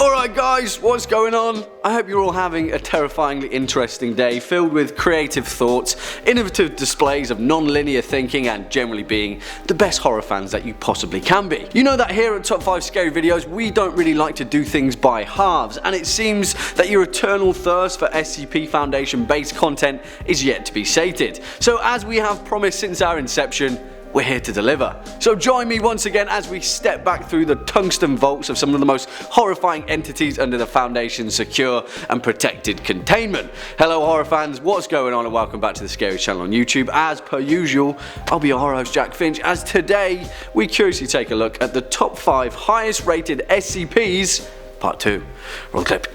Alright guys, what's going on? I hope you're all having a terrifyingly interesting day filled with creative thoughts, innovative displays of non-linear thinking and generally being the best horror fans that you possibly can be. You know that here at Top 5 Scary Videos we don't really like to do things by halves, and it seems that your eternal thirst for SCP Foundation based content is yet to be sated. So as we have promised since our inception, we're here to deliver. So join me once again as we step back through the tungsten vaults of some of the most horrifying entities under the Foundation's secure and protected containment. Hello horror fans, what's going on, and welcome back to the Scary Channel on YouTube. As per usual, I'll be your horror host Jack Finch, as today we curiously take a look at the top 5 highest rated SCPs, part 2. Roll clip.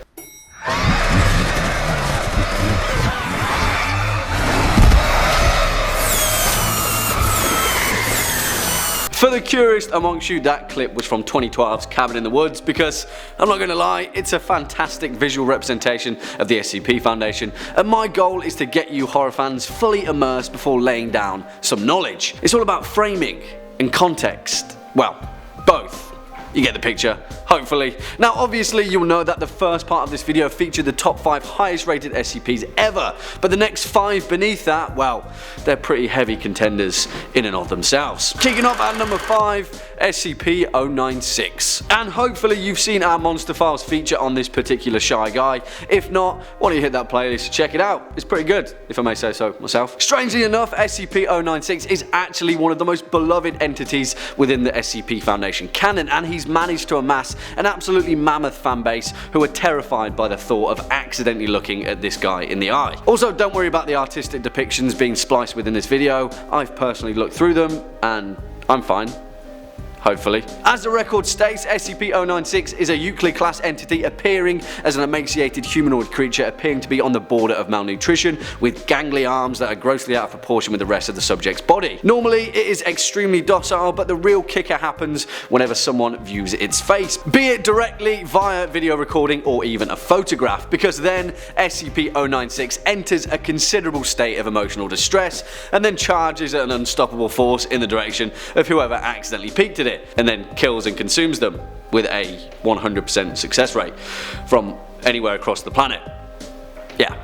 For the curious amongst you, that clip was from 2012's Cabin in the Woods, because I'm not going to lie, it's a fantastic visual representation of the SCP Foundation, and my goal is to get you horror fans fully immersed before laying down some knowledge. It's all about framing and context. Well, both. You get the picture, hopefully. Now obviously you'll know that the first part of this video featured the top 5 highest rated SCPs ever, but the next 5 beneath that, well, they're pretty heavy contenders in and of themselves. Kicking off at number 5, SCP-096. And hopefully you've seen our Monster Files feature on this particular shy guy. If not, why don't you hit that playlist, check it out. It's pretty good, if I may say so myself. Strangely enough, SCP-096 is actually one of the most beloved entities within the SCP Foundation canon, and he's managed to amass an absolutely mammoth fan base who are terrified by the thought of accidentally looking at this guy in the eye. Also, don't worry about the artistic depictions being spliced within this video. I've personally looked through them and I'm fine. Hopefully. As the record states, SCP-096 is a Euclid class entity appearing as an emaciated humanoid creature appearing to be on the border of malnutrition, with gangly arms that are grossly out of proportion with the rest of the subject's body. Normally it is extremely docile, but the real kicker happens whenever someone views its face, be it directly via video recording or even a photograph, because then SCP-096 enters a considerable state of emotional distress and then charges at an unstoppable force in the direction of whoever accidentally peeked at it, and then kills and consumes them with a 100% success rate from anywhere across the planet. Yeah.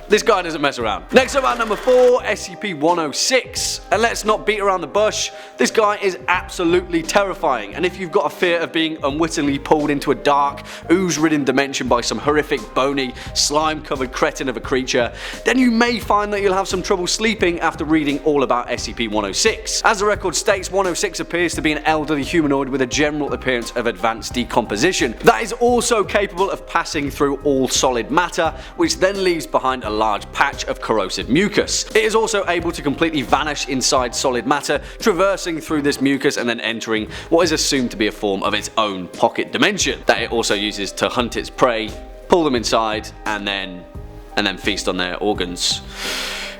This guy doesn't mess around. Next up at number 4, SCP-106. And let's not beat around the bush, this guy is absolutely terrifying, and if you've got a fear of being unwittingly pulled into a dark, ooze-ridden dimension by some horrific, bony, slime-covered cretin of a creature, then you may find that you'll have some trouble sleeping after reading all about SCP-106. As the record states, 106 appears to be an elderly humanoid with a general appearance of advanced decomposition that is also capable of passing through all solid matter, which then leaves behind a large patch of corrosive mucus. It is also able to completely vanish inside solid matter, traversing through this mucus and then entering what is assumed to be a form of its own pocket dimension that it also uses to hunt its prey, pull them inside, and then feast on their organs.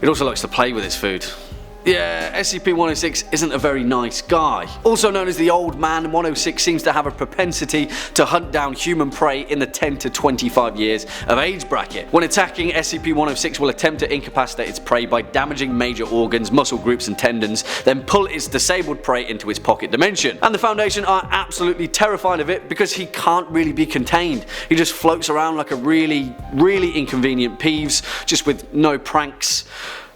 It also likes to play with its food. Yeah, SCP-106 isn't a very nice guy. Also known as the Old Man, 106 seems to have a propensity to hunt down human prey in the 10 to 25 years of age bracket. When attacking, SCP-106 will attempt to incapacitate its prey by damaging major organs, muscle groups and tendons, then pull its disabled prey into its pocket dimension. And the Foundation are absolutely terrified of it because he can't really be contained. He just floats around like a really inconvenient Peeves, just with no pranks,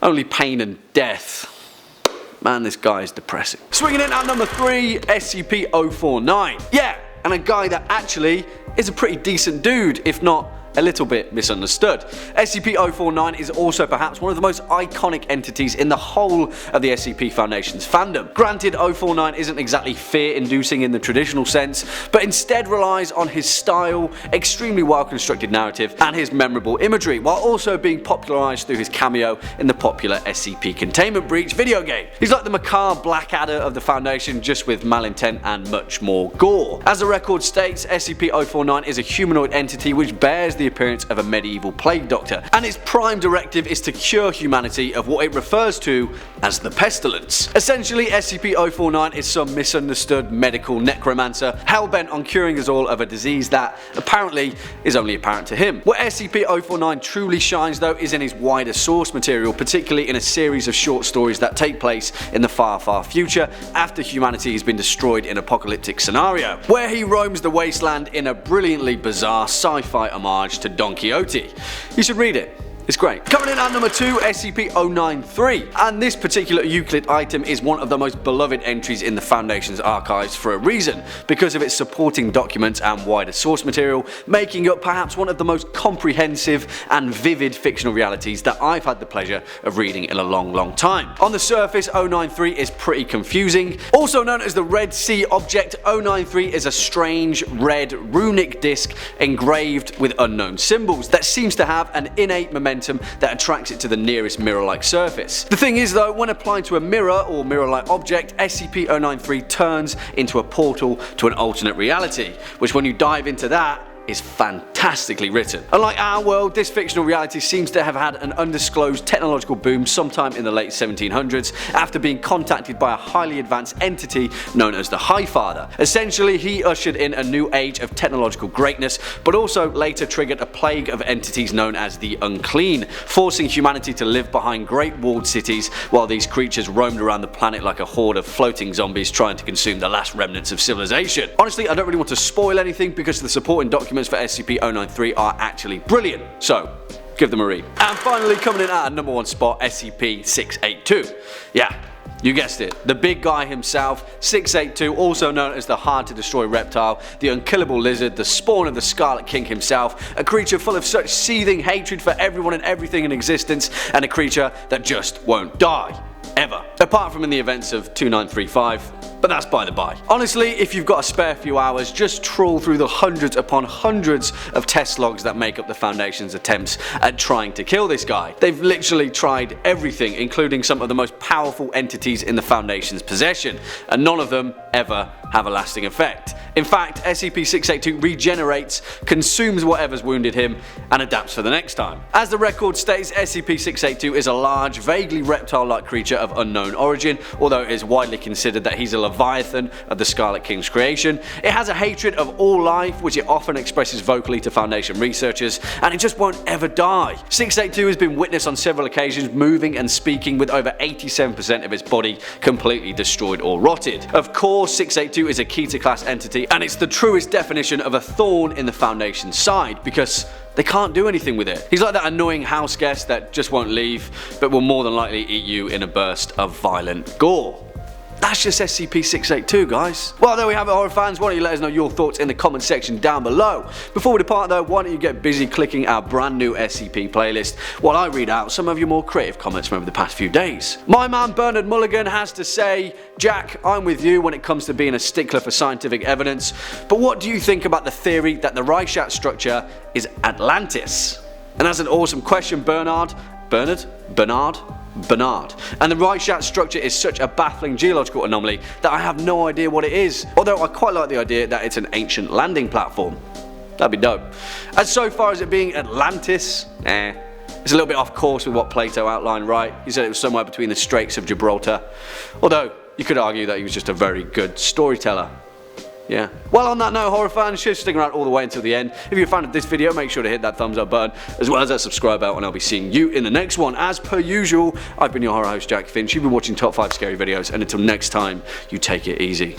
only pain and death. Man, this guy is depressing. Swinging in at number 3, SCP-049. Yeah, and a guy that actually is a pretty decent dude, if not a little bit misunderstood. SCP-049 is also perhaps one of the most iconic entities in the whole of the SCP Foundation's fandom. Granted, 049 isn't exactly fear-inducing in the traditional sense, but instead relies on his style, extremely well-constructed narrative, and his memorable imagery, while also being popularized through his cameo in the popular SCP Containment Breach video game. He's like the macabre Blackadder of the Foundation, just with malintent and much more gore. As the record states, SCP-049 is a humanoid entity which bears the the appearance of a medieval plague doctor, and its prime directive is to cure humanity of what it refers to as the pestilence. Essentially, SCP-049 is some misunderstood medical necromancer hell-bent on curing us all of a disease that apparently is only apparent to him. Where SCP-049 truly shines though is in his wider source material, particularly in a series of short stories that take place in the far, far future after humanity has been destroyed in an apocalyptic scenario, where he roams the wasteland in a brilliantly bizarre sci-fi homage to Don Quixote. You should read it. It's great. Coming in at number 2, SCP-093, and this particular Euclid item is one of the most beloved entries in the Foundation's archives for a reason, because of its supporting documents and wider source material, making up perhaps one of the most comprehensive and vivid fictional realities that I've had the pleasure of reading in a long, long time. On the surface, 093 is pretty confusing. Also known as the Red Sea Object, 093 is a strange red runic disc engraved with unknown symbols that seems to have an innate momentum that attracts it to the nearest mirror-like surface. The thing is though, when applied to a mirror or mirror-like object, SCP-093 turns into a portal to an alternate reality, which when you dive into that, is fantastically written. Unlike our world, this fictional reality seems to have had an undisclosed technological boom sometime in the late 1700s after being contacted by a highly advanced entity known as the High Father. Essentially, he ushered in a new age of technological greatness, but also later triggered a plague of entities known as the Unclean, forcing humanity to live behind great walled cities while these creatures roamed around the planet like a horde of floating zombies trying to consume the last remnants of civilization. Honestly, I don't really want to spoil anything because the supporting documents for SCP-093 are actually brilliant, so give them a read. And finally, coming in at number 1 spot, SCP-682. Yeah, you guessed it, the big guy himself, 682, also known as the hard to destroy reptile, the unkillable lizard, the spawn of the Scarlet King himself, a creature full of such seething hatred for everyone and everything in existence, and a creature that just won't die. Ever. Apart from in the events of 2935, but that's by the by. Honestly, if you've got a spare few hours, just trawl through the hundreds upon hundreds of test logs that make up the Foundation's attempts at trying to kill this guy. They've literally tried everything, including some of the most powerful entities in the Foundation's possession, and none of them ever have a lasting effect. In fact, SCP-682 regenerates, consumes whatever's wounded him, and adapts for the next time. As the record states, SCP-682 is a large, vaguely reptile-like creature of unknown origin, although it is widely considered that he's a leviathan of the Scarlet King's creation. It has a hatred of all life, which it often expresses vocally to Foundation researchers, and it just won't ever die. 682 has been witnessed on several occasions moving and speaking, with over 87% of its body completely destroyed or rotted. Of course, 682 is a Keter-class entity, and it's the truest definition of a thorn in the Foundation's side, because they can't do anything with it. He's like that annoying house guest that just won't leave, but will more than likely eat you in a burst of violent gore. That's just SCP-682, guys. Well, there we have it, horror fans. Why don't you let us know your thoughts in the comment section down below. Before we depart though, why don't you get busy clicking our brand new SCP playlist while I read out some of your more creative comments from over the past few days. My man Bernard Mulligan has to say, Jack, I'm with you when it comes to being a stickler for scientific evidence, but what do you think about the theory that the Reichstadt structure is Atlantis? And that's an awesome question, Bernard. And the Reichstadt structure is such a baffling geological anomaly that I have no idea what it is, although I quite like the idea that it's an ancient landing platform. That'd be dope. As so far as it being Atlantis, it's a little bit off course with what Plato outlined, right? He said it was somewhere between the Straits of Gibraltar, although you could argue that he was just a very good storyteller. Yeah. Well, on that note, horror fans, should stick around all the way until the end. If you're a fan of this video, make sure to hit that thumbs up button, as well as that subscribe button, and I'll be seeing you in the next one. As per usual, I've been your horror host, Jack Finch. You've been watching Top 5 Scary Videos, and until next time, you take it easy.